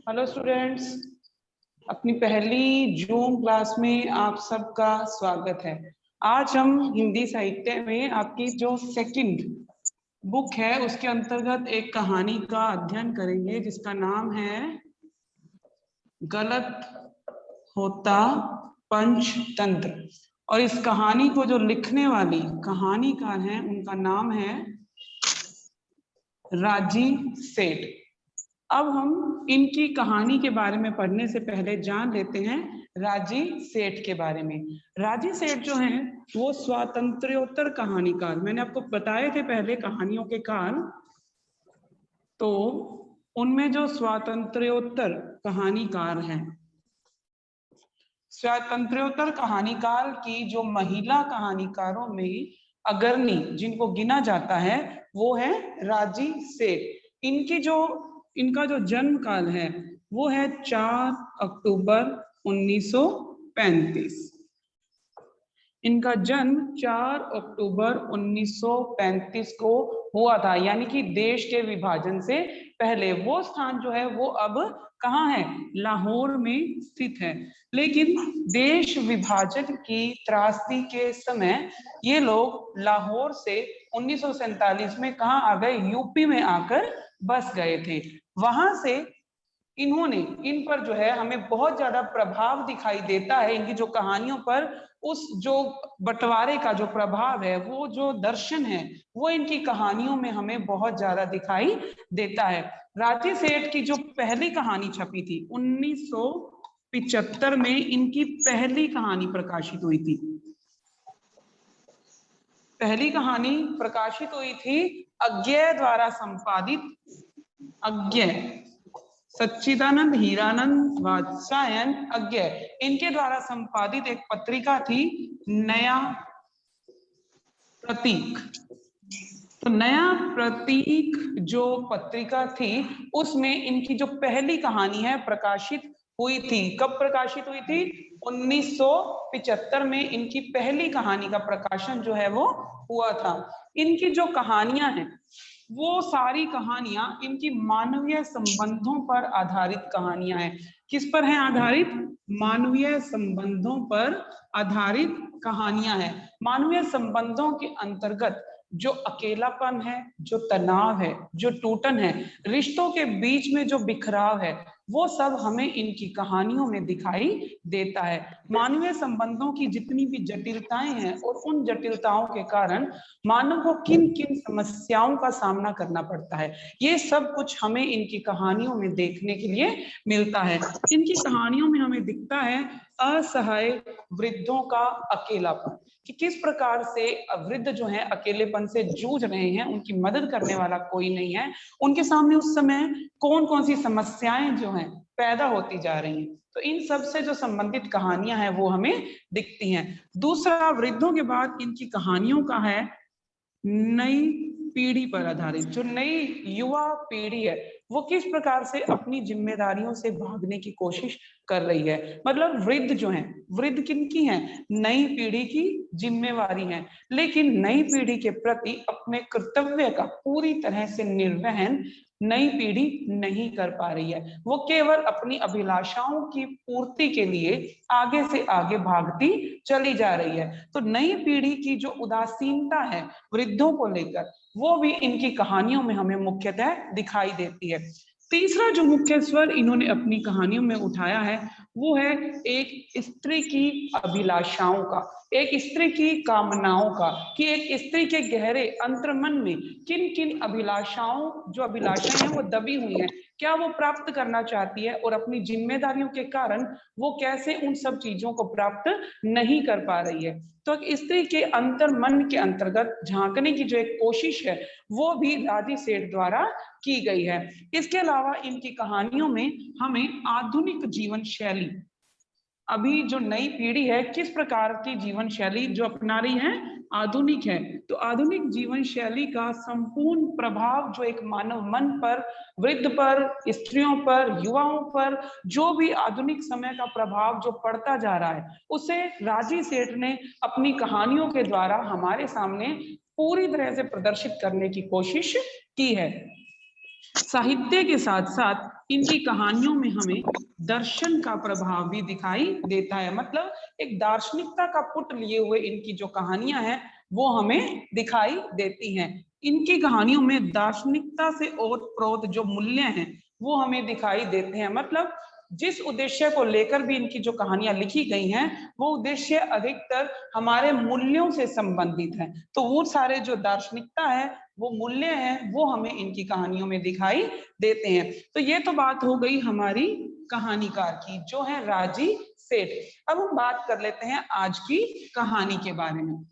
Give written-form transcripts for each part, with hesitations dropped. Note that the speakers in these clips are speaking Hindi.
हेलो स्टूडेंट्स, अपनी पहली जूम क्लास में आप सबका स्वागत है। आज हम हिंदी साहित्य में आपकी जो सेकंड बुक है उसके अंतर्गत एक कहानी का अध्ययन करेंगे जिसका नाम है गलत होता पंचतंत्र। और इस कहानी को जो लिखने वाली कहानीकार हैं उनका नाम है राजी सेठ। अब हम इनकी कहानी के बारे में पढ़ने से पहले जान लेते हैं राजी सेठ के बारे में। राजी सेठ जो हैं वो स्वातंत्र्योत्तर कहानीकार, मैंने आपको बताए थे पहले कहानियों के काल, तो उनमें जो स्वातंत्र्योत्तर कहानीकार हैं, स्वातंत्र्योत्तर कहानीकार की जो महिला कहानीकारों में अग्रणी जिनको गिना जाता है वो है राजी सेठ। इनका जो जन्म काल है वो है 4 अक्टूबर 1935। इनका जन्म 4 अक्टूबर 1935 को हुआ था, यानी कि देश के विभाजन से पहले। वो स्थान जो है वो अब कहाँ है? लाहौर में स्थित है। लेकिन देश विभाजन की त्रासदी के समय ये लोग लाहौर से 1947 में कहाँ आ गए? यूपी में आकर बस गए थे। वहां से इन पर जो है हमें बहुत ज्यादा प्रभाव दिखाई देता है। इनकी जो कहानियों पर उस जो बंटवारे का जो प्रभाव है, वो जो दर्शन है, वो इनकी कहानियों में हमें बहुत ज्यादा दिखाई देता है। राजी सेठ की जो पहली कहानी छपी थी 1975 में, इनकी पहली कहानी प्रकाशित हुई थी। पहली कहानी प्रकाशित हुई थी अज्ञेय द्वारा संपादित, अज्ञेय सच्चिदानंद हीरानंद वात्स्यायन अज्ञेय, इनके द्वारा संपादित एक पत्रिका थी नया प्रतीक। तो नया प्रतीक जो पत्रिका थी उसमें इनकी जो पहली कहानी है प्रकाशित हुई थी। कब प्रकाशित हुई थी? 1975 में इनकी पहली कहानी का प्रकाशन जो है वो हुआ था। इनकी जो कहानियां हैं वो सारी कहानियां इनकी मानवीय संबंधों पर आधारित कहानियां हैं। किस पर हैं आधारित? मानवीय संबंधों पर आधारित कहानियां हैं। मानवीय संबंधों के अंतर्गत जो अकेलापन है, जो तनाव है, जो टूटन है, रिश्तों के बीच में जो बिखराव है, वो सब हमें इनकी कहानियों में दिखाई देता है। मानवीय संबंधों की जितनी भी जटिलताएं हैं और उन जटिलताओं के कारण मानव को किन किन समस्याओं का सामना करना पड़ता है, ये सब कुछ हमें इनकी कहानियों में देखने के लिए मिलता है। इनकी कहानियों में हमें दिखता है असहाय वृद्धों का अकेलापन, कि किस प्रकार से वृद्ध जो हैं अकेलेपन से जूझ रहे हैं, उनकी मदद करने वाला कोई नहीं है। उनके सामने उस समय कौन कौन सी समस्याएं जो हैं पैदा होती जा रही हैं, तो इन सब से जो संबंधित कहानियां हैं वो हमें दिखती हैं। दूसरा, वृद्धों के बाद इनकी कहानियों का है नई पीढ़ी पर आधारित। जो नई युवा पीढ़ी है वो किस प्रकार से अपनी जिम्मेदारियों से भागने की कोशिश कर रही है। मतलब वृद्ध जो हैं, वृद्ध किनकी हैं? नई पीढ़ी की जिम्मेवारी है, लेकिन नई पीढ़ी के प्रति अपने कर्तव्य का पूरी तरह से निर्वहन नई पीढ़ी नहीं कर पा रही है। वो केवल अपनी अभिलाषाओं की पूर्ति के लिए आगे से आगे भागती चली जा रही है। तो नई पीढ़ी की जो उदासीनता है वृद्धों को लेकर, वो भी इनकी कहानियों में हमें मुख्यतः दिखाई देती है। तीसरा जो मुख्य स्वर इन्होंने अपनी कहानियों में उठाया है वो है एक स्त्री की अभिलाषाओं का, एक स्त्री की कामनाओं का, कि एक स्त्री के गहरे अंतर्मन में किन किन जो अभिलाषाएं हैं वो दबी हुई हैं, क्या वो प्राप्त करना चाहती है और अपनी जिम्मेदारियों के कारण वो कैसे उन सब चीजों को प्राप्त नहीं कर पा रही है। तो स्त्री के अंतर्मन के अंतर्गत झांकने की जो एक कोशिश है वो भी राजी सेठ द्वारा की गई है। इसके अलावा इनकी कहानियों में हमें आधुनिक जीवन शैली, अभी जो नई पीढ़ी है किस प्रकार की जीवन शैली जो अपना रही है, आधुनिक है, तो आधुनिक जीवन शैली का संपूर्ण प्रभाव जो एक मानव मन पर, वृद्ध पर, स्त्रियों पर, युवाओं पर, जो भी आधुनिक समय का प्रभाव जो पड़ता जा रहा है, उसे राजी सेठ ने अपनी कहानियों के द्वारा हमारे सामने पूरी तरह से प्रदर्शित करने की कोशिश की है। साहित्य के साथ साथ इनकी कहानियों में हमें दर्शन का प्रभाव भी दिखाई देता है। मतलब एक दार्शनिकता का पुट लिए हुए इनकी जो कहानियां हैं वो हमें दिखाई देती हैं। इनकी कहानियों में दार्शनिकता से ओतप्रोत जो मूल्य हैं वो हमें दिखाई देते हैं। मतलब जिस उद्देश्य को लेकर भी इनकी जो कहानियां लिखी गई हैं वो उद्देश्य अधिकतर हमारे मूल्यों से संबंधित है। तो वो सारे जो दार्शनिकता है, वो मूल्य हैं, वो हमें इनकी कहानियों में दिखाई देते हैं। तो ये तो बात हो गई हमारी कहानीकार की, जो है राजी सेठ। अब हम बात कर लेते हैं आज की कहानी के बारे में।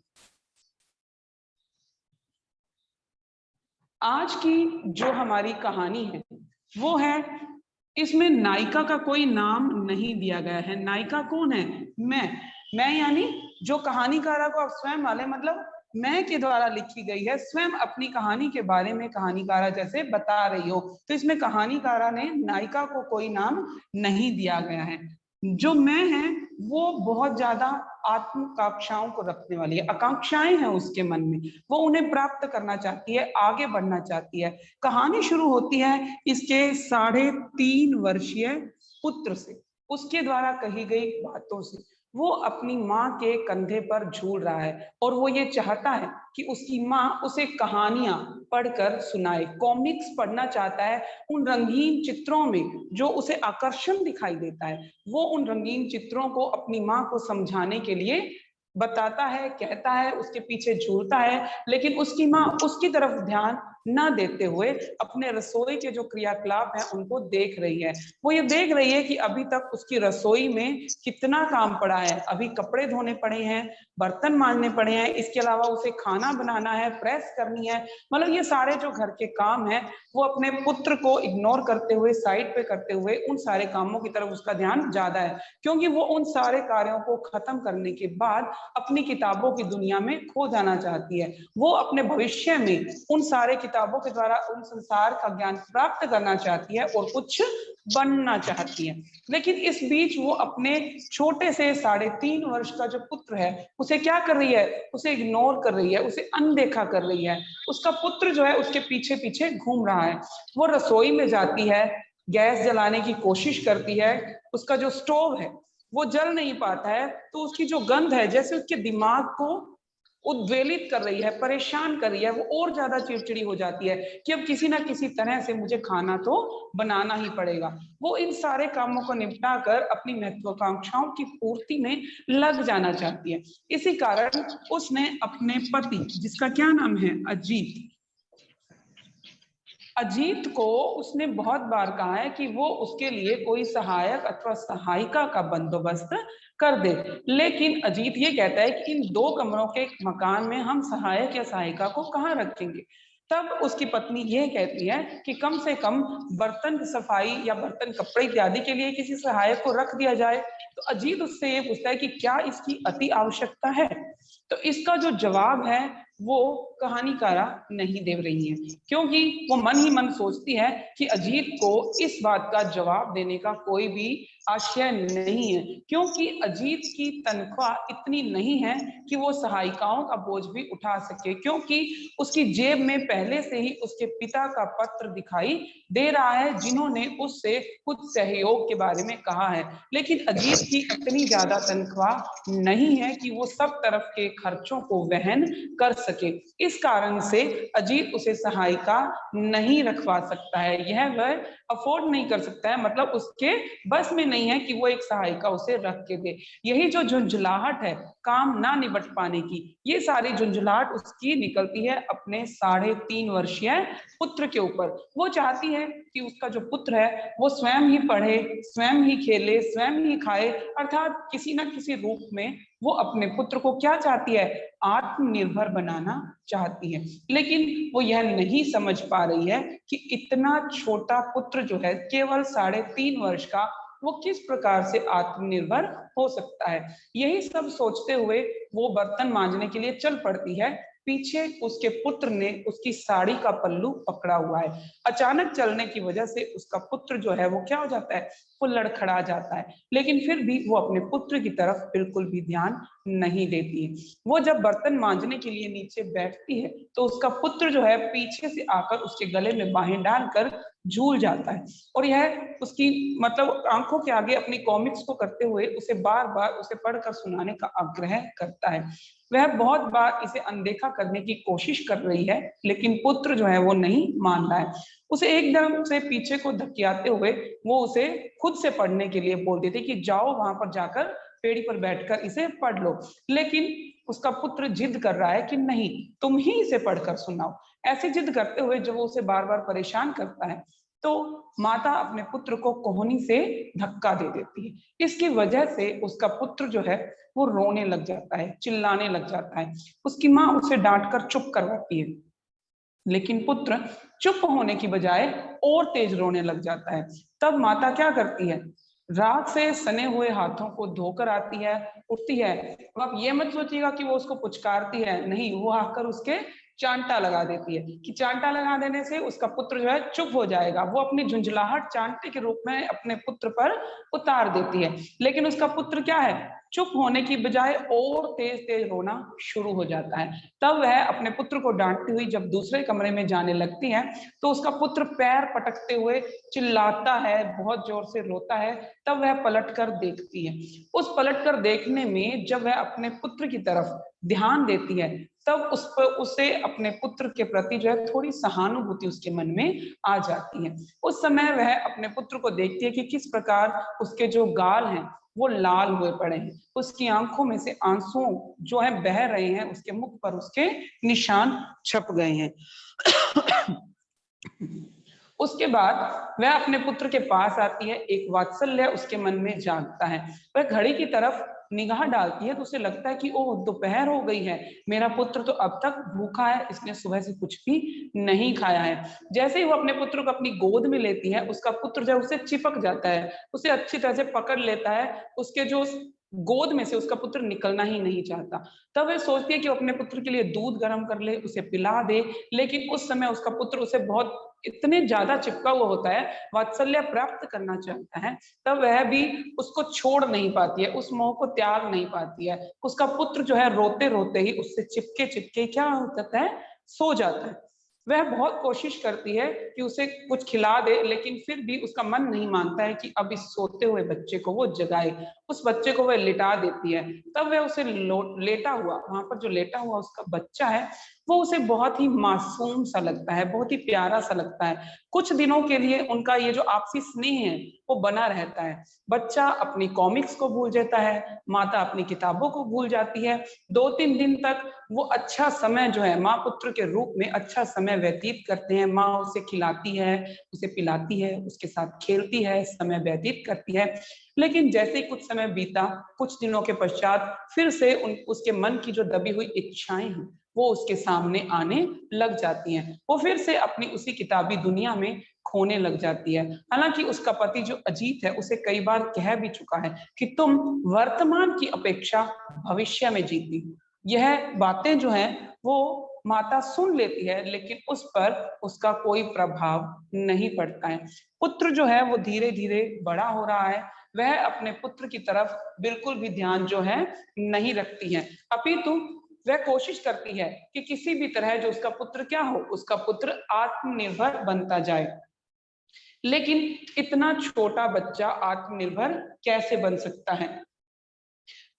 आज की जो हमारी कहानी है वो है, इसमें नायिका का कोई नाम नहीं दिया गया है। नायिका कौन है? मैं यानी जो कहानीकारा को आप स्वयं वाले, मतलब मैं के द्वारा लिखी गई है, स्वयं अपनी कहानी के बारे में कहानीकारा जैसे बता रही हो। तो इसमें कहानीकारा ने नायिका को कोई नाम नहीं दिया गया है। जो मैं है वो बहुत ज्यादा आत्मकांक्षाओं को रखने वाली है, आकांक्षाएं हैं उसके मन में, वो उन्हें प्राप्त करना चाहती है, आगे बढ़ना चाहती है। कहानी शुरू होती है इसके 3.5 वर्षीय पुत्र से, उसके द्वारा कही गई बातों से। वो अपनी माँ के कंधे पर झूल रहा है और वो ये चाहता है कि उसकी माँ उसे कहानियां पढ़कर सुनाए। कॉमिक्स पढ़ना चाहता है, उन रंगीन चित्रों में जो उसे आकर्षण दिखाई देता है वो उन रंगीन चित्रों को अपनी माँ को समझाने के लिए बताता है, कहता है, उसके पीछे झूलता है। लेकिन उसकी माँ उसकी तरफ ध्यान न देते हुए अपने रसोई के जो क्रियाकलाप हैं उनको देख रही है। वो ये देख रही है कि अभी तक उसकी रसोई में कितना काम पड़ा है। अभी कपड़े धोने पड़े हैं, बर्तन मांजने पड़े हैं, इसके अलावा उसे खाना बनाना है, प्रेस करनी है। मतलब ये सारे जो घर के काम हैं वो अपने पुत्र को इग्नोर करते हुए, साइड पे करते हुए, उन सारे कामों की तरफ उसका ध्यान ज्यादा है, क्योंकि वो उन सारे कार्यों को खत्म करने के बाद अपनी किताबों की दुनिया में खो जाना चाहती है। वो अपने भविष्य में उन सारे किताबों के द्वारा उन संसार का ज्ञान प्राप्त करना चाहती है और कुछ बनना चाहती है। लेकिन इस बीच वो अपने छोटे से 3.5 वर्ष का जो पुत्र है उसे क्या कर रही है? उसे इग्नोर कर रही है, उसे अनदेखा कर रही है। उसका पुत्र जो है उसके पीछे पीछे घूम रहा है। वो रसोई में जाती है, गैस जलाने की कोशिश करती है, उसका जो स्टोव है वो जल नहीं पाता है। तो उसकी जो गंध है जैसे उसके दिमाग को उद्वेलित कर रही है, परेशान कर रही है। वो और ज्यादा चिड़चिड़ी हो जाती है कि अब किसी ना किसी तरह से मुझे खाना तो बनाना ही पड़ेगा। वो इन सारे कामों को निपटा कर अपनी महत्वाकांक्षाओं की पूर्ति में लग जाना चाहती है। इसी कारण उसने अपने पति, जिसका क्या नाम है, अजीत, अजीत को उसने बहुत बार कहा है कि वो उसके लिए कोई सहायक अथवा सहायिका का बंदोबस्त कर दे। लेकिन अजीत ये कहता है कि इन 2 कमरों के मकान में हम सहायक या सहायिका को कहाँ रखेंगे। तब उसकी पत्नी ये कहती है कि कम से कम बर्तन सफाई या बर्तन कपड़े इत्यादि के लिए किसी सहायक को रख दिया जाए। तो अजीत उससे ये पूछता है कि क्या इसकी अति आवश्यकता है। तो इसका जो जवाब है वो कहानीकारा नहीं दे रही है, क्योंकि वो मन ही मन सोचती है कि अजीत को इस बात का जवाब देने का कोई भी आशय नहीं है, क्योंकि अजीत की तनख्वाह इतनी नहीं है कि वो सहायिकाओं का बोझ भी उठा सके, क्योंकि उसकी जेब में पहले से ही उसके पिता का पत्र दिखाई दे रहा है जिन्होंने उससे कुछ सहयोग के बारे में कहा है। लेकिन अजीत की इतनी ज्यादा तनख्वाह नहीं है कि वो सब तरफ के खर्चों को वहन कर सके। इस कारण से अजीत उसे सहायिका नहीं रखवा सकता है, यह वह अफोर्ड नहीं कर सकता है, मतलब उसके बस में नहीं है कि वो एक सहायिका उसे रख के दे। यही जो झुंझलाहट है काम ना निबट पाने की, ये सारी झुंझलाहट उसकी निकलती है अपने 3.5 वर्षीय पुत्र के ऊपर। वो चाहती है कि उसका जो पुत्र है वो स्वयं ही पढ़े, स्वयं ही खेले, स्वयं ही खाए, अर्थात किसी ना किसी रूप में वो अपने पुत्र को क्या चाहती है, आत्मनिर्भर बनाना चाहती है। लेकिन वो यह नहीं समझ पा रही है कि इतना छोटा पुत्र जो है केवल 3.5 वर्ष का, वो किस प्रकार से आत्मनिर्भर हो सकता है। यही सब सोचते हुए वो बर्तन मांजने के लिए चल पड़ती है। पीछे उसके पुत्र ने उसकी साड़ी का पल्लू पकड़ा हुआ है। अचानक चलने की वजह से उसका पुत्र जो है वो क्या हो जाता है, वो लड़खड़ा जाता है। लेकिन फिर भी वो अपने पुत्र की तरफ बिल्कुल भी ध्यान नहीं देती है। वो जब बर्तन मांजने के लिए नीचे बैठती है तो उसका पुत्र जो है पीछे से आकर उसके गले में बाहें डालकर झूल जाता है और यह उसकी मतलब आंखों के आगे अपनी कॉमिक्स को करते हुए उसे बार बार उसे पढ़कर सुनाने का आग्रह करता है। वह बहुत बार इसे अनदेखा करने की कोशिश कर रही है लेकिन पुत्र जो है वो नहीं मान रहा है। उसे एकदम से पीछे को धकियाते हुए वो उसे खुद से पढ़ने के लिए बोल देती कि जाओ वहां पर जाकर पेड़ी पर बैठकर इसे पढ़ लो। लेकिन उसका पुत्र जिद कर रहा है कि नहीं, तुम ही इसे पढ़कर सुनाओ। ऐसी जिद करते हुए जब वो उसे बार बार परेशान करता है तो माता अपने पुत्र को कोहनी से धक्का दे देती है। इसकी वजह से उसका पुत्र जो है वो रोने लग जाता है, चिल्लाने लग जाता है। उसकी माँ उसे डांट कर चुप करवाती है लेकिन पुत्र चुप होने की बजाय और तेज रोने लग जाता है। तब माता क्या करती है, राग से सने हुए हाथों को धोकर आती है, उठती है। अब आप ये मत सोचिएगा कि वो उसको पुचकारती है, नहीं, वो आकर उसके चांटा लगा देती है कि चांटा लगा देने से उसका पुत्र जो है चुप हो जाएगा। वो अपनी झुंझलाहट चांटे के रूप में अपने पुत्र पर उतार देती है लेकिन उसका पुत्र क्या है, चुप होने की बजाय और तेज तेज रोना शुरू हो जाता है। तब वह अपने पुत्र को डांटती हुई जब दूसरे कमरे में जाने लगती है तो उसका पुत्र पैर पटकते हुए चिल्लाता है, बहुत जोर से रोता है। तब वह पलट कर देखती है। उस पलट कर देखने में जब वह अपने पुत्र की तरफ ध्यान देती है तब उसे अपने पुत्र के प्रति जो है थोड़ी सहानुभूति उसके मन में आ जाती है। उस समय वह अपने पुत्र को देखती है कि किस प्रकार उसके जो गाल हैं वो लाल हुए पड़े हैं, उसकी आंखों में से आंसू जो है बह रहे हैं, उसके मुख पर उसके निशान छप गए हैं। उसके बाद वह अपने पुत्र के पास आती है, एक वात्सल्य उसके मन में जागता है। वह घड़ी की तरफ निगाह डालती है तो उसे लगता है कि ओह, दोपहर हो गई है, मेरा पुत्र तो अब तक भूखा है, इसने सुबह से कुछ भी नहीं खाया है। जैसे ही वो अपने पुत्र को अपनी गोद में लेती है उसका पुत्र जो है उसे चिपक जाता है, उसे अच्छी तरह से पकड़ लेता है। उसके जो गोद में से उसका पुत्र निकलना ही नहीं चाहता। तब वह सोचती है कि वो अपने पुत्र के लिए दूध गर्म कर ले, उसे पिला दे, लेकिन उस समय उसका पुत्र उसे बहुत इतने ज्यादा चिपका हुआ होता है, वात्सल्य प्राप्त करना चाहता है, तब वह भी उसको छोड़ नहीं पाती है, उस मोह को त्याग नहीं पाती है। उसका पुत्र जो है रोते रोते ही उससे चिपके चिपके क्या हो जाता है, सो जाता है। वह बहुत कोशिश करती है कि उसे कुछ खिला दे लेकिन फिर भी उसका मन नहीं मानता है कि अब इस सोते हुए बच्चे को वो जगाए। उस बच्चे को वह लिटा देती है। तब वह उसे लेटा हुआ, वहां पर जो लेटा हुआ उसका बच्चा है वो उसे बहुत ही मासूम सा लगता है, बहुत ही प्यारा सा लगता है। कुछ दिनों के लिए उनका ये जो आपसी स्नेह है वो बना रहता है। बच्चा अपनी कॉमिक्स को भूल जाता है, माता अपनी किताबों को भूल जाती है। 2-3 दिन तक वो अच्छा समय जो है माँ पुत्र के रूप में अच्छा समय व्यतीत करते हैं। माँ उसे खिलाती है, उसे पिलाती है, उसके साथ खेलती है, समय व्यतीत करती है। लेकिन जैसे ही कुछ समय बीता, कुछ दिनों के पश्चात फिर से उसके मन की जो दबी हुई इच्छाएं हैं वो उसके सामने आने लग जाती हैं। वो फिर से अपनी उसी किताबी दुनिया में खोने लग जाती है। हालांकि उसका पति जो अजीत है उसे कई बार कह भी चुका है कि तुम वर्तमान की अपेक्षा भविष्य में जीती। यह बातें जो हैं वो माता सुन लेती है लेकिन उस पर उसका कोई प्रभाव नहीं पड़ता है। पुत्र जो है वो धीरे धीरे बड़ा हो रहा है। वह अपने पुत्र की तरफ बिल्कुल भी ध्यान जो है नहीं रखती है, अपितु वह कोशिश करती है कि किसी भी तरह जो उसका पुत्र क्या हो, उसका पुत्र आत्मनिर्भर बनता जाए। लेकिन इतना छोटा बच्चा आत्मनिर्भर कैसे बन सकता है?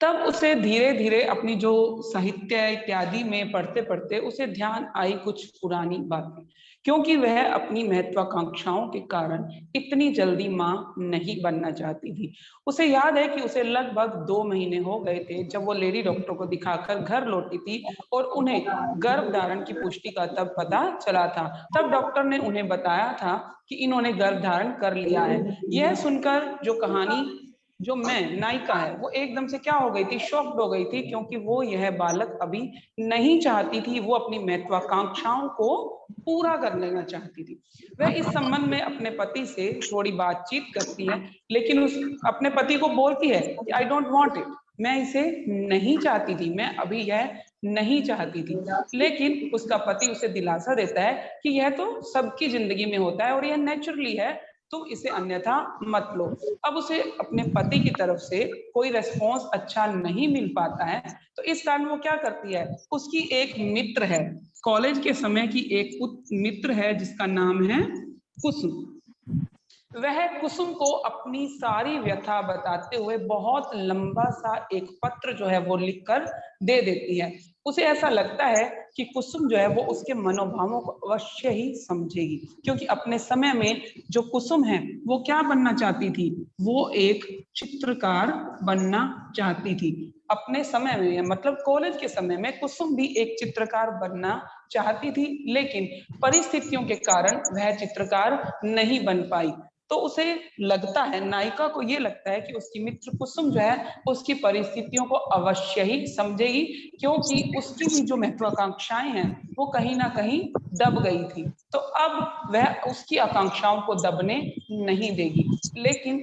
तब उसे धीरे धीरे अपनी जो साहित्य इत्यादि में पढ़ते पढ़ते उसे ध्यान आई कुछ पुरानी बातें, क्योंकि वह अपनी महत्वाकांक्षाओं के कारण इतनी जल्दी माँ नहीं बनना चाहती थी। उसे याद है कि उसे लगभग 2 महीने हो गए थे जब वो लेडी डॉक्टर को दिखाकर घर लौटी थी और उन्हें गर्भ धारण की पुष्टि का तब पता चला था। तब डॉक्टर ने उन्हें बताया था कि इन्होंने गर्भ धारण कर लिया है। यह सुनकर जो कहानी जो मैं नायिका है वो एकदम से क्या हो गई थी, शॉक्ड हो गई थी, क्योंकि वो यह बालक अभी नहीं चाहती थी। वो अपनी महत्वाकांक्षाओं को पूरा कर लेना चाहती थी। वह इस संबंध में अपने पति से थोड़ी बातचीत करती है लेकिन उस अपने पति को बोलती है कि आई डोंट वांट इट, मैं इसे नहीं चाहती थी, मैं अभी यह नहीं चाहती थी। लेकिन उसका पति उसे दिलासा देता है कि यह तो सबकी जिंदगी में होता है और यह नेचुरली है, तुम इसे अन्यथा मत लो। अब उसे अपने पति की तरफ से कोई रेस्पॉन्स अच्छा नहीं मिल पाता है, तो इस कारण वो क्या करती है, उसकी एक मित्र है, कॉलेज के समय की एक मित्र है जिसका नाम है कुसुम। वह कुसुम को अपनी सारी व्यथा बताते हुए बहुत लंबा सा एक पत्र जो है वो लिखकर दे देती है। उसे ऐसा लगता है कि कुसुम जो है वो उसके मनोभावों को अवश्य ही समझेगी, क्योंकि अपने समय में जो कुसुम है वो क्या बनना चाहती थी, वो एक चित्रकार बनना चाहती थी। अपने समय में मतलब कॉलेज के समय में कुसुम भी एक चित्रकार बनना चाहती थी, लेकिन परिस्थितियों के कारण वह चित्रकार नहीं बन पाई। तो उसे लगता है, नायिका को ये लगता है कि उसकी मित्र कुसुम जो है उसकी परिस्थितियों को अवश्य ही समझेगी, क्योंकि उसकी भी जो महत्वाकांक्षाएं हैं वो कहीं ना कहीं दब गई थी। तो अब वह उसकी आकांक्षाओं को दबने नहीं देगी। लेकिन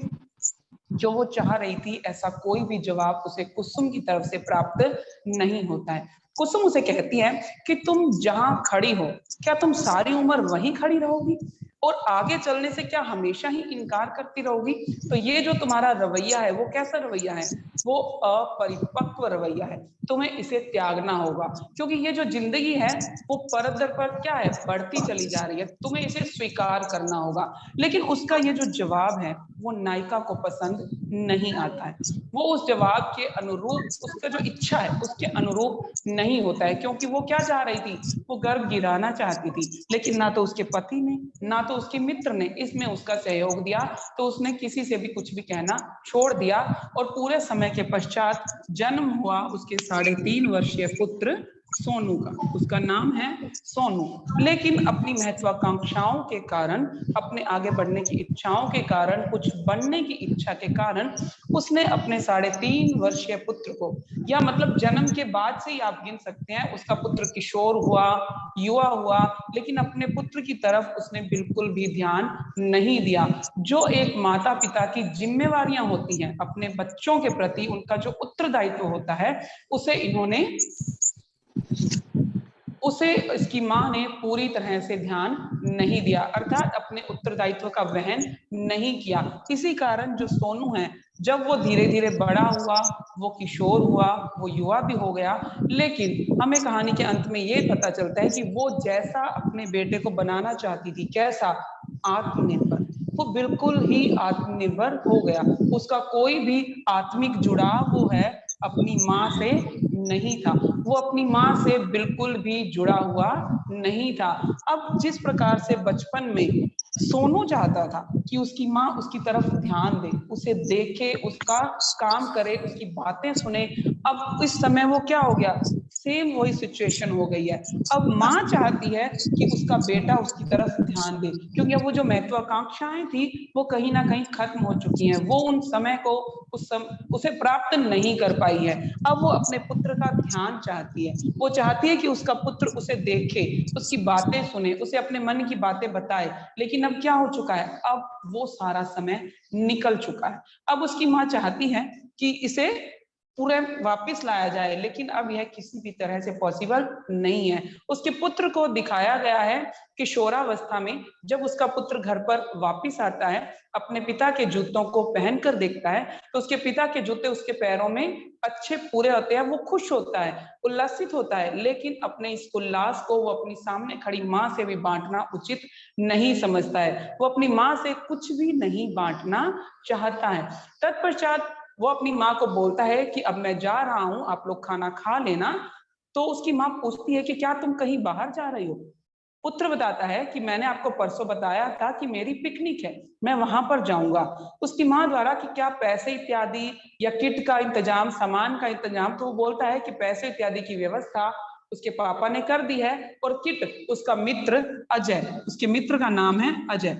जो वो चाह रही थी ऐसा कोई भी जवाब उसे कुसुम की तरफ से प्राप्त नहीं होता है। कुसुम उसे कहती है कि तुम जहां खड़ी हो, क्या तुम सारी उम्र वहीं खड़ी रहोगी और आगे चलने से क्या हमेशा ही इनकार करती रहोगी? तो ये जो तुम्हारा रवैया है वो कैसा रवैया है, वो अपरिपक्व रवैया है, तुम्हें इसे त्यागना होगा, क्योंकि ये जो जिंदगी है वो परत दर पर क्या है, बढ़ती चली जा रही है, तुम्हें इसे स्वीकार करना होगा। लेकिन उसका ये जो जवाब है वो नायिका को पसंद नहीं आता है। वो उस जवाब के अनुरूप, उसका जो इच्छा है उसके अनुरूप नहीं होता है, क्योंकि वो क्या चाह रही थी, वो गर्भ गिराना चाहती थी, लेकिन ना तो उसके पति ने ना तो उसके मित्र ने इसमें उसका सहयोग दिया, तो उसने किसी से भी कुछ भी कहना छोड़ दिया। और पूरे समय के पश्चात जन्म हुआ उसके 3.5 वर्षीय पुत्र सोनू का, उसका नाम है सोनू। लेकिन अपनी महत्वाकांक्षाओं के कारण, अपने आगे बढ़ने की इच्छाओं के कारण, कुछ बनने की इच्छा के कारण उसने अपने 3.5 वर्षीय पुत्र को, या मतलब जन्म के बाद से ही आप गिन सकते हैं, उसका पुत्र किशोर हुआ, युवा हुआ, लेकिन अपने पुत्र की तरफ उसने बिल्कुल भी ध्यान नहीं दिया। जो एक माता पिता की जिम्मेवारियां होती हैं अपने बच्चों के प्रति, उनका जो उत्तरदायित्व होता है, उसे इसकी मां ने पूरी तरह से ध्यान नहीं दिया, अर्थात अपने उत्तरदायित्व का वहन नहीं किया। इसी कारण जो सोनू है, जब वो धीरे धीरे बड़ा हुआ, वो किशोर हुआ, वो युवा भी हो गया, लेकिन हमें कहानी के अंत में ये पता चलता है कि वो जैसा अपने बेटे को बनाना चाहती थी, कैसा, आत्मनिर्भर, वो बिल्कुल ही आत्मनिर्भर हो गया। उसका कोई भी आत्मिक जुड़ाव वो है अपनी मां से नहीं था, वो अपनी मां से बिल्कुल भी जुड़ा हुआ नहीं था। अब जिस प्रकार से बचपन में सोनू चाहता था कि उसकी मां उसकी तरफ ध्यान दे, उसे देखे, उसका काम करे, उसकी बातें सुने, अब इस समय वो क्या हो गया, सेम वही सिचुएशन हो गई है। अब मां चाहती है कि उसका बेटा उसकी तरफ ध्यान दे, क्योंकि अब वो जो महत्वाकांक्षाएं थी वो कहीं ना कहीं खत्म हो चुकी हैं, वो उन समय को उसे प्राप्त नहीं कर पाई है। अब वो अपने पुत्र का ध्यान चाहती है, वो चाहती है कि उसका पुत्र उसे देखे, उसकी बातें सुने, उसे अपने मन की बातें बताए। लेकिन अब क्या हो चुका है, अब वो सारा समय निकल चुका है। अब उसकी मां चाहती है कि इसे पूरे वापस लाया जाए, लेकिन अब यह किसी भी तरह से पॉसिबल नहीं है। उसके पुत्र को दिखाया गया है किशोरावस्था में, जब उसका पुत्र घर पर वापस आता है, अपने पिता के जूतों को पहनकर देखता है, तो उसके पिता के जूते उसके पैरों में अच्छे पूरे होते हैं, वो खुश होता है, उल्लासित होता है, लेकिन अपने इस उल्लास को वो अपनी सामने खड़ी मां से भी बांटना उचित नहीं समझता है। वो अपनी मां से कुछ भी नहीं बांटना चाहता है। तत्पश्चात वो अपनी माँ को बोलता है कि अब मैं जा रहा हूँ, आप लोग खाना खा लेना। तो उसकी माँ पूछती है कि क्या तुम कहीं बाहर जा रही हो? पुत्र बताता है कि मैंने आपको परसों बताया था कि मेरी पिकनिक है, मैं वहां पर जाऊंगा। उसकी माँ द्वारा कि क्या पैसे इत्यादि या किट का इंतजाम, सामान का इंतजाम, तो वो बोलता है कि पैसे इत्यादि की व्यवस्था उसके पापा ने कर दी है, और किट उसका मित्र अजय, उसके मित्र का नाम है अजय,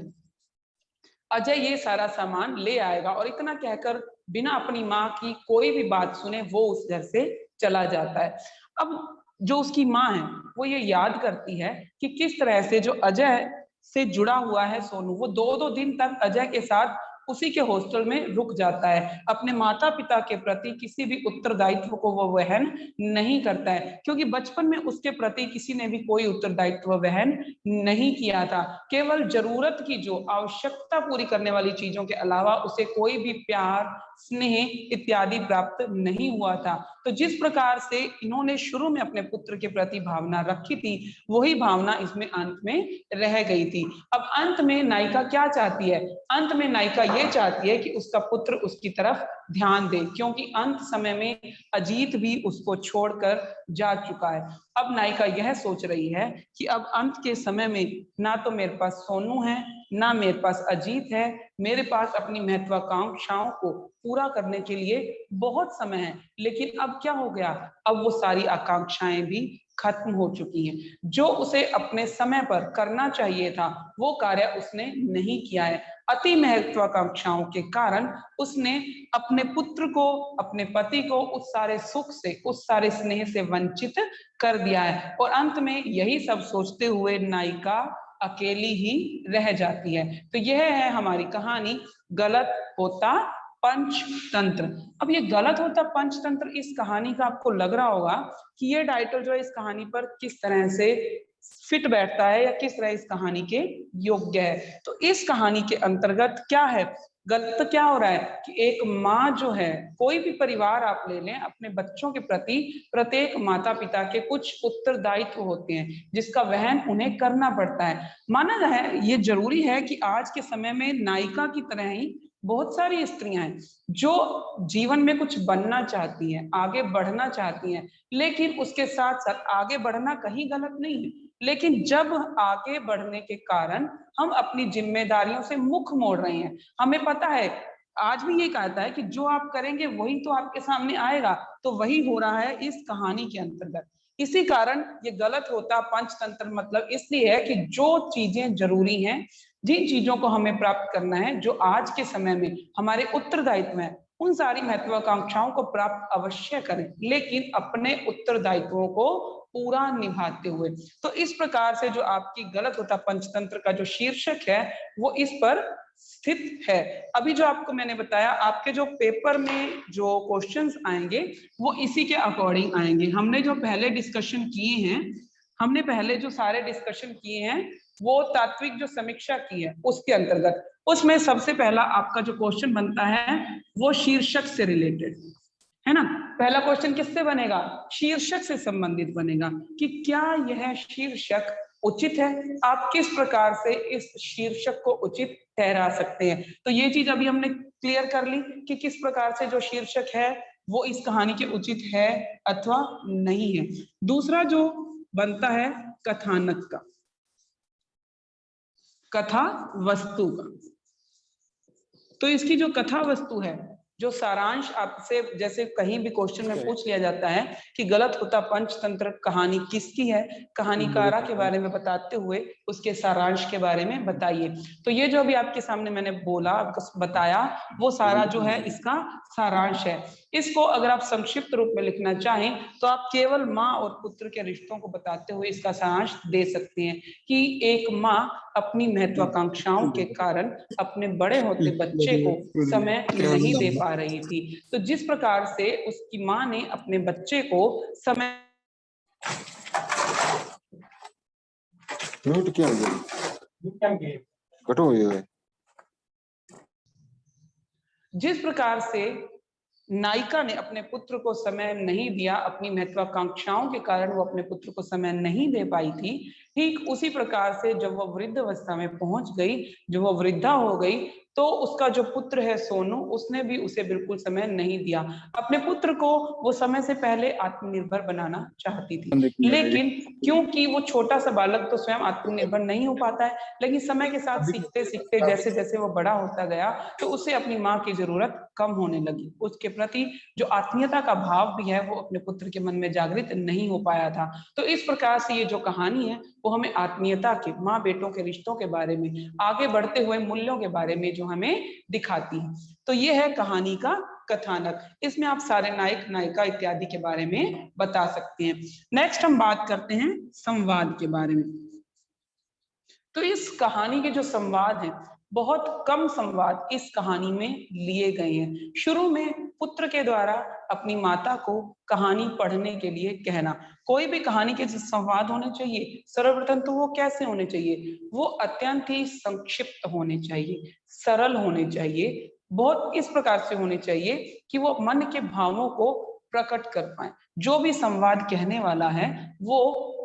अजय ये सारा सामान ले आएगा। और इतना कहकर बिना अपनी माँ की कोई भी बात सुने वो उस घर से चला जाता है। अब जो उसकी माँ है वो ये याद करती है कि किस तरह से जो अजय से जुड़ा हुआ है सोनू, वो 2-2 दिन तक अजय के साथ उसी के हॉस्टल में रुक जाता है। अपने माता पिता के प्रति किसी भी उत्तरदायित्व को वो वहन नहीं करता है, क्योंकि बचपन में उसके प्रति किसी ने भी कोई उत्तरदायित्व वहन नहीं किया था। केवल जरूरत की जो आवश्यकता पूरी करने वाली चीजों के अलावा उसे कोई भी प्यार, स्नेह इत्यादि प्राप्त नहीं हुआ था। तो जिस प्रकार से इन्होंने शुरू में अपने पुत्र के प्रति भावना रखी थी, वही भावना इसमें अंत में रह गई थी। अब अंत में नायिका क्या चाहती है? अंत में नायिका ये चाहती है कि उसका पुत्र उसकी तरफ ध्यान दे, क्योंकि अंत समय में अजीत भी उसको छोड़कर जा चुका है। अब नायिका यह सोच रही है कि अब अंत के समय में ना तो मेरे पास सोनू है, ना मेरे पास अजीत है, मेरे पास अपनी महत्वाकांक्षाओं को पूरा करने के लिए बहुत समय है। लेकिन अब क्या हो गया? अब वो सारी आकांक्षाएं भी खत्म हो चुकी हैं। जो उसे अपने समय पर करना चाहिए था वो कार्य उसने नहीं किया है। अति महत्वाकांक्षाओं के कारण उसने अपने पुत्र को, अपने पति को उस सारे सुख से, उस सारे स्नेह से वंचित कर दिया है। और अंत में यही सब सोचते हुए नायिका अकेली ही रह जाती है। तो यह है हमारी कहानी गलत होता पंचतंत्र। अब ये गलत होता पंचतंत्र, इस कहानी का आपको लग रहा होगा कि ये टाइटल जो है इस कहानी पर किस तरह से फिट बैठता है या किस तरह इस कहानी के योग्य है। तो इस कहानी के अंतर्गत क्या है, गलत क्या हो रहा है कि एक माँ जो है, कोई भी परिवार आप ले लें, अपने बच्चों के प्रति प्रत्येक माता पिता के कुछ उत्तरदायित्व होते हैं जिसका वहन उन्हें करना पड़ता है। माना जाए ये जरूरी है कि आज के समय में नायिका की तरह ही बहुत सारी स्त्रियां हैं जो जीवन में कुछ बनना चाहती हैं, आगे बढ़ना चाहती हैं, लेकिन उसके साथ साथ आगे बढ़ना कहीं गलत नहीं है। लेकिन जब आगे बढ़ने के कारण हम अपनी जिम्मेदारियों से मुख मोड़ रहे हैं, हमें पता है आज भी ये कहता है कि जो आप करेंगे वही तो आपके सामने आएगा, तो वही हो रहा है इस कहानी के अंतर्गत। इसी कारण ये गलत होता पंचतंत्र मतलब इसलिए है कि जो चीजें जरूरी हैं, जिन चीजों को हमें प्राप्त करना है, जो आज के समय में हमारे उत्तरदायित्व है, उन सारी महत्वाकांक्षाओं को प्राप्त अवश्य करें, लेकिन अपने उत्तरदायित्वों को पूरा निभाते हुए। तो इस प्रकार से जो आपकी गलत होता पंचतंत्र का जो शीर्षक है वो इस पर स्थित है। अभी जो आपको मैंने बताया, आपके जो पेपर में जो क्वेश्चंस आएंगे वो इसी के अकॉर्डिंग आएंगे। हमने जो पहले डिस्कशन किए हैं, हमने पहले जो सारे डिस्कशन किए हैं वो तात्विक जो समीक्षा की है उसके अंतर्गत, उसमें सबसे पहला आपका जो क्वेश्चन बनता है वो शीर्षक से रिलेटेड है ना। पहला क्वेश्चन किससे बनेगा? शीर्षक से संबंधित बनेगा कि क्या यह शीर्षक उचित है, आप किस प्रकार से इस शीर्षक को उचित ठहरा सकते हैं। तो ये चीज अभी हमने क्लियर कर ली कि किस प्रकार से जो शीर्षक है वो इस कहानी के उचित है अथवा नहीं है। दूसरा जो बनता है कथानक का, कथा वस्तु का। तो इसकी जो कथा वस्तु है, जो सारांश आपसे जैसे कहीं भी क्वेश्चन में पूछ लिया जाता है कि गलत होता पंचतंत्र कहानी किसकी है, कहानीकारा के बारे में बताते हुए उसके सारांश के बारे में बताइए। तो ये जो अभी आपके सामने मैंने बोला, आपको बताया, वो सारा जो है इसका सारांश है। इसको अगर आप संक्षिप्त रूप में लिखना चाहें तो आप केवल माँ और पुत्र के रिश्तों को बताते हुए इसका सारांश दे सकते हैं कि एक माँ अपनी महत्वाकांक्षाओं के कारण अपने बड़े होते बच्चे को समय नहीं दे पा रही थी। तो जिस प्रकार से उसकी माँ ने अपने बच्चे को समय म्यूट किया गया, जिस प्रकार से नायिका ने अपने पुत्र को समय नहीं दिया, अपनी महत्वाकांक्षाओं के कारण वो अपने पुत्र को समय नहीं दे पाई थी, ठीक उसी प्रकार से जब वो वृद्ध अवस्था में पहुंच गई, जब वो वृद्धा हो गई, तो उसका जो पुत्र है सोनू, उसने भी उसे बिल्कुल समय नहीं दिया। अपने पुत्र को वो समय से पहले आत्मनिर्भर बनाना चाहती थी, लेकिन क्योंकि वो छोटा सा बालक तो स्वयं आत्मनिर्भर नहीं हो पाता है, लेकिन समय के साथ सीखते सीखते जैसे जैसे वो बड़ा होता गया तो उसे अपनी माँ की जरूरत कम होने लगी। उसके प्रति जो आत्मीयता का भाव भी है वो अपने पुत्र के मन में जागृत नहीं हो पाया था। तो इस प्रकार से ये जो कहानी है वो हमें आत्मीयता के, माँ बेटों के रिश्तों के बारे में, आगे बढ़ते हुए मूल्यों के बारे में जो हमें दिखाती है। तो ये है कहानी का कथानक। इसमें आप सारे नायक नायिका इत्यादि के बारे में बता सकते हैं। नेक्स्ट हम बात करते हैं संवाद के बारे में। तो इस कहानी के जो संवाद हैं, बहुत कम संवाद इस कहानी में लिए गए हैं। शुरू में पुत्र के द्वारा अपनी माता को कहानी पढ़ने के लिए कहना। कोई भी कहानी के जो संवाद होने चाहिए, सर्वप्रथम तो वो कैसे होने चाहिए, वो अत्यंत ही संक्षिप्त होने चाहिए, सरल होने चाहिए, बहुत इस प्रकार से होने चाहिए कि वो मन के भावों को प्रकट कर पाए। जो भी संवाद कहने वाला है वो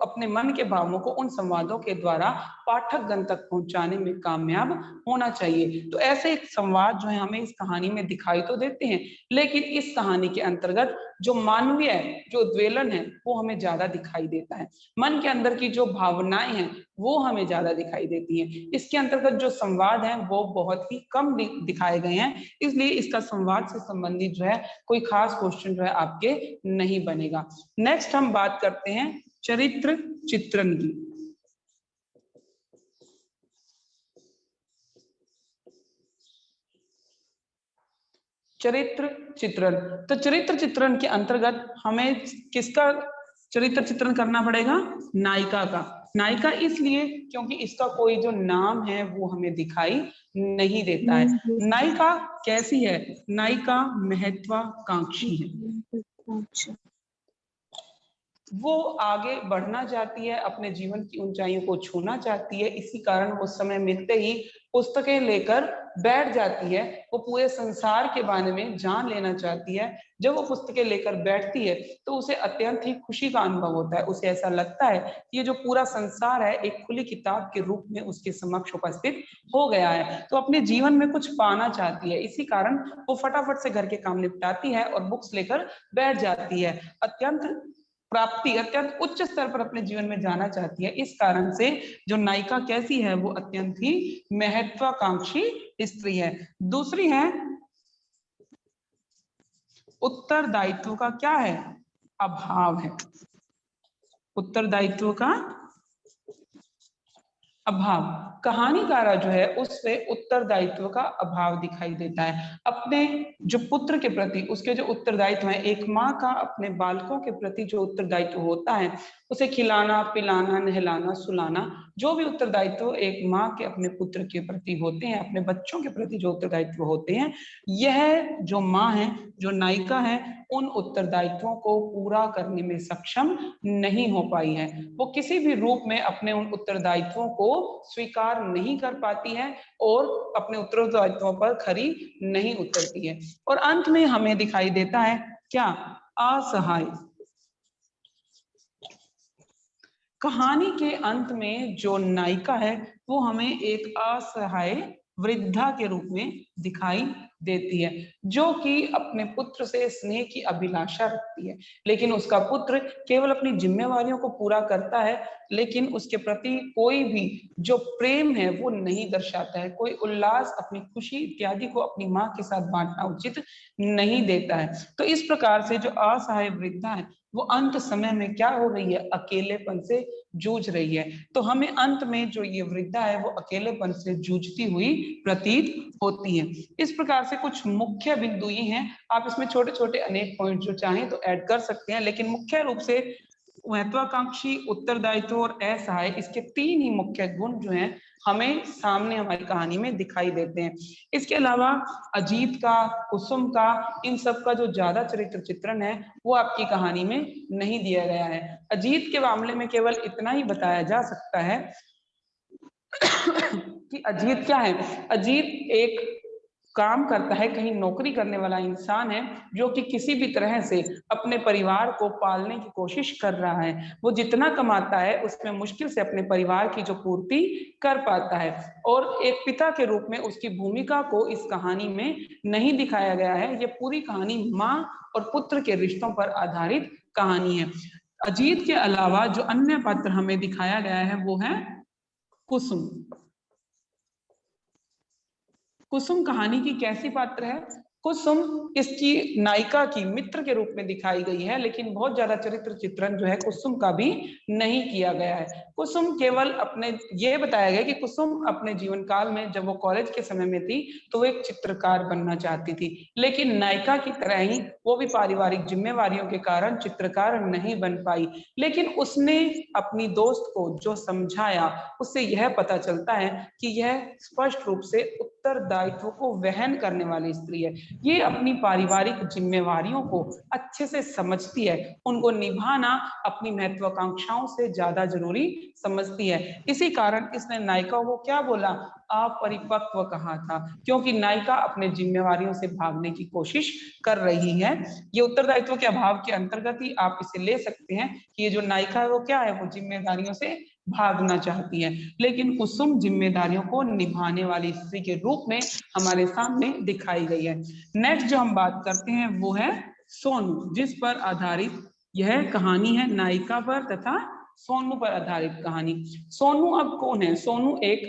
अपने मन के भावों को उन संवादों के द्वारा पाठक गण तक पहुंचाने में कामयाब होना चाहिए। तो ऐसे एक संवाद जो है हमें इस कहानी में दिखाई तो देते हैं, लेकिन इस कहानी के अंतर्गत जो मानवीय जो उद्वेलन है वो हमें ज्यादा दिखाई देता है। मन के अंदर की जो भावनाएं हैं वो हमें ज्यादा दिखाई देती हैं। इसके अंतर्गत जो संवाद है वो बहुत ही कम दिखाए गए हैं, इसलिए इसका संवाद से संबंधित जो है कोई खास क्वेश्चन जो है आपके नहीं बनेगा। नेक्स्ट हम बात करते हैं चरित्र चित्रण की। चरित्र चित्रण, तो चरित्र चित्रण के अंतर्गत हमें किसका चरित्र चित्रण करना पड़ेगा, नायिका का। नायिका इसलिए क्योंकि इसका कोई जो नाम है वो हमें दिखाई नहीं देता है। नायिका कैसी है, नायिका महत्वाकांक्षी है, वो आगे बढ़ना चाहती है, अपने जीवन की ऊंचाइयों को छूना चाहती है, इसी कारण वो समय मिलते ही पुस्तकें लेकर बैठ जाती है। वो पूरे संसार के बारे में जान लेना चाहती है। जब वो पुस्तकें लेकर बैठती है तो उसे अत्यंत ही खुशी का अनुभव होता है। उसे ऐसा लगता है कि ये जो पूरा संसार है एक खुली किताब के रूप में उसके समक्ष उपस्थित हो गया है। तो अपने जीवन में कुछ पाना चाहती है, इसी कारण वो फटाफट से घर के काम निपटाती है और बुक्स लेकर बैठ जाती है। अत्यंत प्राप्ति, अत्यंत उच्च स्तर पर अपने जीवन में जाना चाहती है। इस कारण से जो नायिका कैसी है, वो अत्यंत ही महत्वाकांक्षी स्त्री है। दूसरी है उत्तरदायित्व का क्या है, अभाव है। उत्तरदायित्व का अभाव, कहानीकारा जो है उससे उत्तरदायित्व का अभाव दिखाई देता है। अपने जो पुत्र के प्रति उसके जो उत्तरदायित्व है, एक माँ का अपने बालकों के प्रति जो उत्तरदायित्व होता है, उसे खिलाना पिलाना नहलाना सुलाना, जो भी उत्तरदायित्व एक माँ के अपने पुत्र के प्रति होते हैं, अपने बच्चों के प्रति जो उत्तरदायित्व होते हैं, यह जो माँ है, जो नायिका है, उन उत्तरदायित्वों को पूरा करने में सक्षम नहीं हो पाई है। वो किसी भी रूप में अपने उन उत्तरदायित्वों को स्वीकार नहीं कर पाती है और अपने उत्तरदायित्वों पर खरी नहीं उतरती है। और अंत में हमें दिखाई देता है क्या, असहाय। कहानी के अंत में जो नायिका है वो हमें एक असहाय वृद्धा के रूप में दिखाई देती है, जो कि अपने पुत्र से स्नेह की अभिलाषा रखती है, लेकिन उसका पुत्र केवल अपनी जिम्मेवारियों को पूरा करता है, लेकिन उसके प्रति कोई भी जो प्रेम है वो नहीं दर्शाता है, कोई उल्लास, अपनी खुशी इत्यादि को अपनी माँ के साथ बांटना उचित नहीं देता है। तो इस प्रकार से जो असहाय वृद्धा है वो अंत समय में क्या हो रही है, अकेलेपन से जूझ रही है। तो हमें अंत में जो ये वृद्धा है वो अकेलेपन से जूझती हुई प्रतीत होती है। इस प्रकार से कुछ मुख्य बिंदु ये हैं। आप इसमें छोटे छोटे अनेक पॉइंट जो चाहें तो ऐड कर सकते हैं, लेकिन मुख्य रूप से महत्वाकांक्षी, उत्तरदायित्व और असहाय, इसके तीन ही मुख्य गुण जो हैं हमें सामने हमारी कहानी में दिखाई देते हैं। इसके अलावा अजीत का, कुसुम का, इन सब का जो ज्यादा चरित्र चित्रण है वो आपकी कहानी में नहीं दिया गया है। अजीत के मामले में केवल इतना ही बताया जा सकता है कि अजीत क्या है, अजीत एक काम करता है, कहीं नौकरी करने वाला इंसान है, जो कि किसी भी तरह से अपने परिवार को पालने की कोशिश कर रहा है। वो जितना कमाता है उसमें मुश्किल से अपने परिवार की जो पूर्ति कर पाता है, और एक पिता के रूप में उसकी भूमिका को इस कहानी में नहीं दिखाया गया है। ये पूरी कहानी माँ और पुत्र के रिश्तों पर आधारित कहानी है। अजीत के अलावा जो अन्य पात्र हमें दिखाया गया है वो है कुसुम। कुसुम कहानी की कैसी पात्र है, कुसुम इसकी नायिका की मित्र के रूप में दिखाई गई है, लेकिन बहुत ज्यादा चरित्र चित्रण जो है कुसुम का भी नहीं किया गया है। कुसुम केवल अपने, ये बताया गया कि कुसुम अपने जीवन काल में जब वो कॉलेज के समय में थी तो वो एक चित्रकार बनना चाहती थी, लेकिन नायिका की तरह ही वो भी पारिवारिक जिम्मेवारियों के कारण चित्रकार नहीं बन पाई। लेकिन उसने अपनी दोस्त को जो समझाया उससे यह पता चलता है कि यह स्पष्ट रूप से उत्तरदायित्व को वहन करने वाली स्त्री है। ये अपनी पारिवारिक जिम्मेवारियों को अच्छे से समझती है, उनको निभाना अपनी महत्वाकांक्षाओं से ज्यादा जरूरी समझती है। इसी कारण इसने नायिका को क्या बोला, अपरिपक्व कहा था, क्योंकि नायिका अपने जिम्मेवारियों से भागने की कोशिश कर रही है। ये उत्तरदायित्व के अभाव के अंतर्गत ही आप इसे ले सकते हैं कि ये जो नायिका है वो क्या है, वो जिम्मेदारियों से भागना चाहती है, लेकिन कुसुम जिम्मेदारियों को निभाने वाली स्त्री के रूप में हमारे सामने दिखाई गई है। नेक्स्ट जो हम बात करते हैं वो है सोनू, जिस पर आधारित यह कहानी है, नायिका पर तथा सोनू पर आधारित कहानी। सोनू अब कौन है? सोनू एक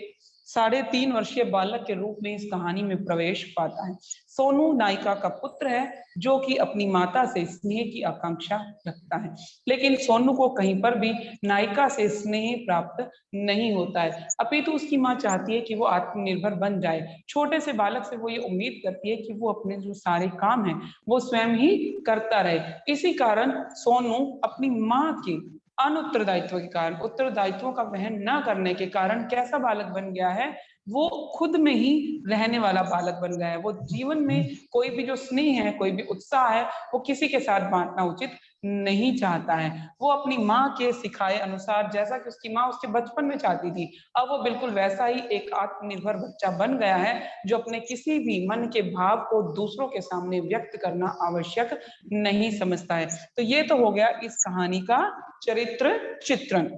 3.5 वर्षीय बालक के रूप में इस कहानी में प्रवेश पाता है। सोनू नायिका का पुत्र है जो कि अपनी माता से स्नेह की आकांक्षा रखता है, लेकिन सोनू को कहीं पर भी नायिका से स्नेह प्राप्त नहीं होता है, अपितु उसकी माँ चाहती है कि वो आत्मनिर्भर बन जाए। छोटे से बालक से वो ये उम्मीद करती है कि वो अपने जो सारे काम हैं वो स्वयं ही करता रहे। इसी कारण सोनू अपनी माँ के अनुत्तरदायित्व के कारण, उत्तरदायित्वों का वहन न करने के कारण कैसा बालक बन गया है, वो खुद में ही रहने वाला बालक बन गया है। वो जीवन में कोई भी जो स्नेह है, कोई भी उत्साह है, वो किसी के साथ बांटना उचित नहीं चाहता है। वो अपनी माँ के सिखाए अनुसार, जैसा कि उसकी माँ उसके बचपन में चाहती थी, अब वो बिल्कुल वैसा ही एक आत्मनिर्भर बच्चा बन गया है जो अपने किसी भी मन के भाव को दूसरों के सामने व्यक्त करना आवश्यक नहीं समझता है। तो ये तो हो गया इस कहानी का चरित्र चित्रण।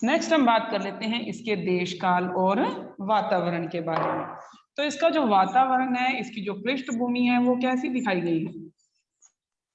नेक्स्ट हम बात कर लेते हैं इसके देश काल और वातावरण के बारे में। तो इसका जो वातावरण है, इसकी जो पृष्ठभूमि है वो कैसी दिखाई गई है?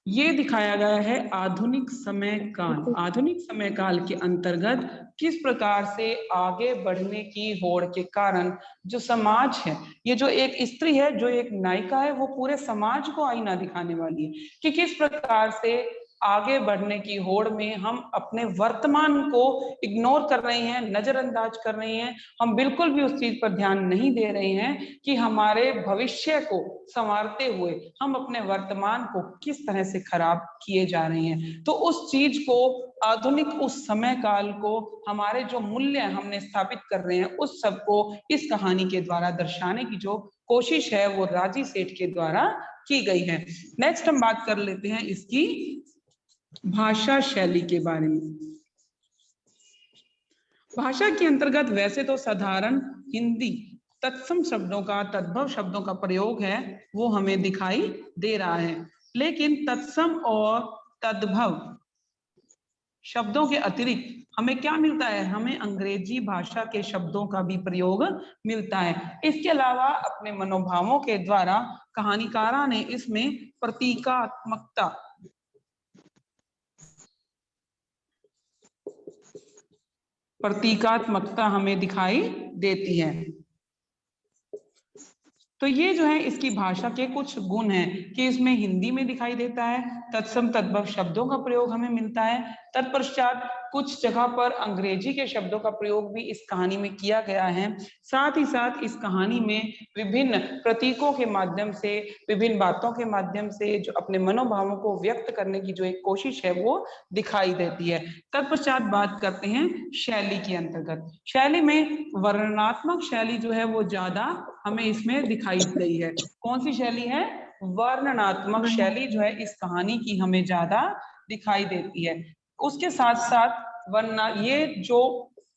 ये दिखाया गया है आधुनिक समय काल। आधुनिक समय काल के अंतर्गत किस प्रकार से आगे बढ़ने की होड़ के कारण जो समाज है, ये जो एक स्त्री है, जो एक नायिका है, वो पूरे समाज को आईना दिखाने वाली है कि किस प्रकार से आगे बढ़ने की होड़ में हम अपने वर्तमान को इग्नोर कर रहे हैं, नजरअंदाज कर रहे हैं। हम बिल्कुल भी उस चीज पर ध्यान नहीं दे रहे हैं कि हमारे भविष्य को संवारते हुए हम अपने वर्तमान को किस तरह से खराब किए जा रहे हैं। तो उस चीज को, आधुनिक उस समय काल को, हमारे जो मूल्य हमने स्थापित कर रहे हैं, उस सब को इस कहानी के द्वारा दर्शाने की जो कोशिश है वो राजी सेठ के द्वारा की गई है। नेक्स्ट हम बात कर लेते हैं इसकी भाषा शैली के बारे में। भाषा के अंतर्गत वैसे तो साधारण हिंदी तत्सम शब्दों का, तद्भव शब्दों का प्रयोग है वो हमें दिखाई दे रहा है, लेकिन तत्सम और तद्भव शब्दों के अतिरिक्त हमें क्या मिलता है? हमें अंग्रेजी भाषा के शब्दों का भी प्रयोग मिलता है। इसके अलावा अपने मनोभावों के द्वारा कहानीकारा ने इसमें प्रतीकात्मकता हमें दिखाई देती है। तो ये जो है इसकी भाषा के कुछ गुण हैं कि इसमें हिंदी में दिखाई देता है, तत्सम तद्भव शब्दों का प्रयोग हमें मिलता है। तत्पश्चात कुछ जगह पर अंग्रेजी के शब्दों का प्रयोग भी इस कहानी में किया गया है। साथ ही साथ इस कहानी में विभिन्न प्रतीकों के माध्यम से, विभिन्न बातों के माध्यम से जो अपने मनोभावों को व्यक्त करने की जो एक कोशिश है वो दिखाई देती है। तत्पश्चात बात करते हैं शैली के अंतर्गत। शैली में वर्णनात्मक शैली जो है वो ज्यादा हमें इसमें दिखाई गई है। कौन सी शैली है? वर्णनात्मक शैली जो है इस कहानी की हमें ज्यादा दिखाई देती है। उसके साथ साथ वर्णना, ये जो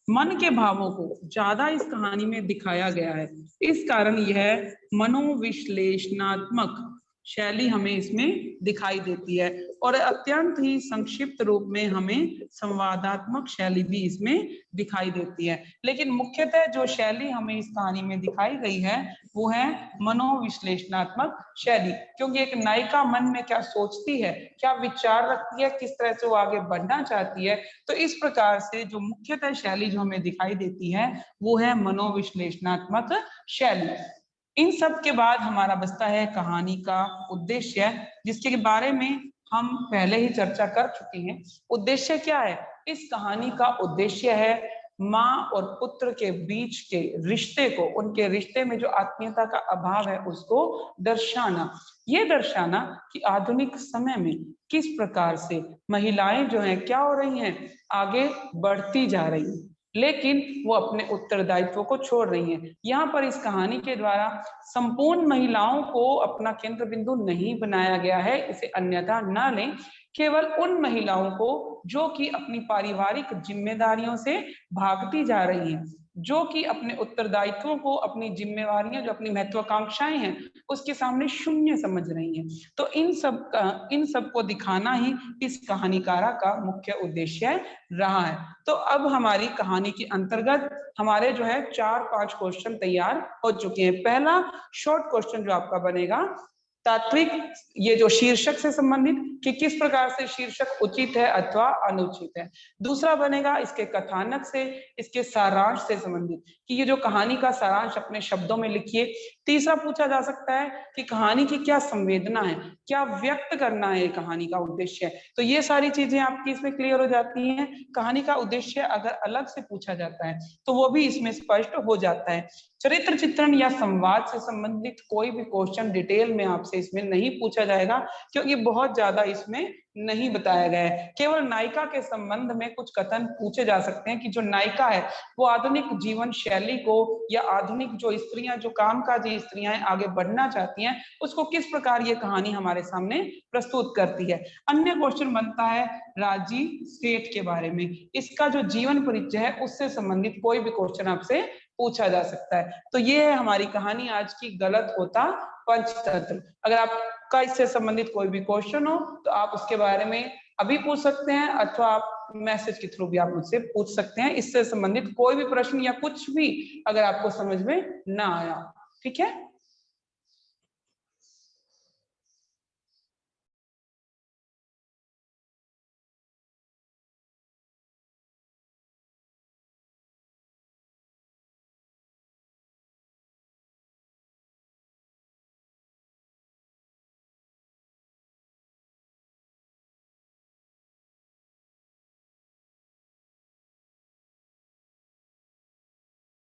मन के भावों को ज्यादा इस कहानी में दिखाया गया है, इस कारण यह मनोविश्लेषणात्मक शैली हमें इसमें दिखाई देती है। और अत्यंत ही संक्षिप्त रूप में हमें संवादात्मक शैली भी इसमें दिखाई देती है। लेकिन मुख्यतः जो शैली हमें इस कहानी में दिखाई गई है वो है मनोविश्लेषणात्मक शैली, क्योंकि एक नायिका मन में क्या सोचती है, क्या विचार रखती है, किस तरह से वो आगे बढ़ना चाहती है, तो इस प्रकार से जो मुख्यतः शैली जो हमें दिखाई देती है वो है मनोविश्लेषणात्मक शैली। इन सब के बाद हमारा बचता है कहानी का उद्देश्य, जिसके बारे में हम पहले ही चर्चा कर चुके हैं। उद्देश्य क्या है? इस कहानी का उद्देश्य है माँ और पुत्र के बीच के रिश्ते को, उनके रिश्ते में जो आत्मीयता का अभाव है उसको दर्शाना। ये दर्शाना कि आधुनिक समय में किस प्रकार से महिलाएं जो हैं क्या हो रही हैं, आगे बढ़ती जा रही हैं, लेकिन वो अपने उत्तरदायित्व को छोड़ रही हैं। यहाँ पर इस कहानी के द्वारा संपूर्ण महिलाओं को अपना केंद्र बिंदु नहीं बनाया गया है, इसे अन्यथा न लें। केवल उन महिलाओं को जो कि अपनी पारिवारिक जिम्मेदारियों से भागती जा रही हैं, जो कि अपने उत्तरदायित्वों को, अपनी जिम्मेवारियां, जो अपनी महत्वाकांक्षाएं हैं, उसके सामने शून्य समझ रही हैं। तो इन सब को दिखाना ही इस कहानीकारा का मुख्य उद्देश्य रहा है। तो अब हमारी कहानी के अंतर्गत हमारे जो है 4-5 क्वेश्चन तैयार हो चुके हैं। पहला शॉर्ट क्वेश्चन जो आपका बनेगा, तात्विक, ये जो शीर्षक से संबंधित कि किस प्रकार से शीर्षक उचित है अथवा अनुचित है। दूसरा बनेगा इसके कथानक से, इसके सारांश से संबंधित कि ये जो कहानी का सारांश अपने शब्दों में लिखिए। तीसरा पूछा जा सकता है कि कहानी की क्या संवेदना है, क्या व्यक्त करना है कहानी का उद्देश्य है। तो ये सारी चीजें आपकी इसमें क्लियर हो जाती हैं। कहानी का उद्देश्य अगर अलग से पूछा जाता है तो वो भी इसमें स्पष्ट हो जाता है। चरित्र चित्रण या संवाद से संबंधित कोई भी क्वेश्चन डिटेल में आपसे इसमें नहीं पूछा जाएगा, क्योंकि बहुत ज्यादा इसमें नहीं बताया गया है। केवल नायिका के संबंध में कुछ कथन पूछे जा सकते हैं कि जो नायिका है वो आधुनिक जीवन शैली को, या आधुनिक जो स्त्रियां, जो कामकाजी स्त्रियां आगे बढ़ना चाहती हैं, उसको किस प्रकार ये कहानी हमारे सामने प्रस्तुत करती है। अन्य क्वेश्चन बनता है राजी सेठ के बारे में, इसका जो जीवन परिचय है उससे संबंधित कोई भी क्वेश्चन आपसे पूछा जा सकता है। तो ये है हमारी कहानी आज की, गलत होता पंचतंत्र। अगर आपका इससे संबंधित कोई भी क्वेश्चन हो तो आप उसके बारे में अभी पूछ सकते हैं, अथवा आप मैसेज के थ्रू भी आप मुझसे पूछ सकते हैं। इससे संबंधित कोई भी प्रश्न या कुछ भी अगर आपको समझ में ना आया, ठीक है।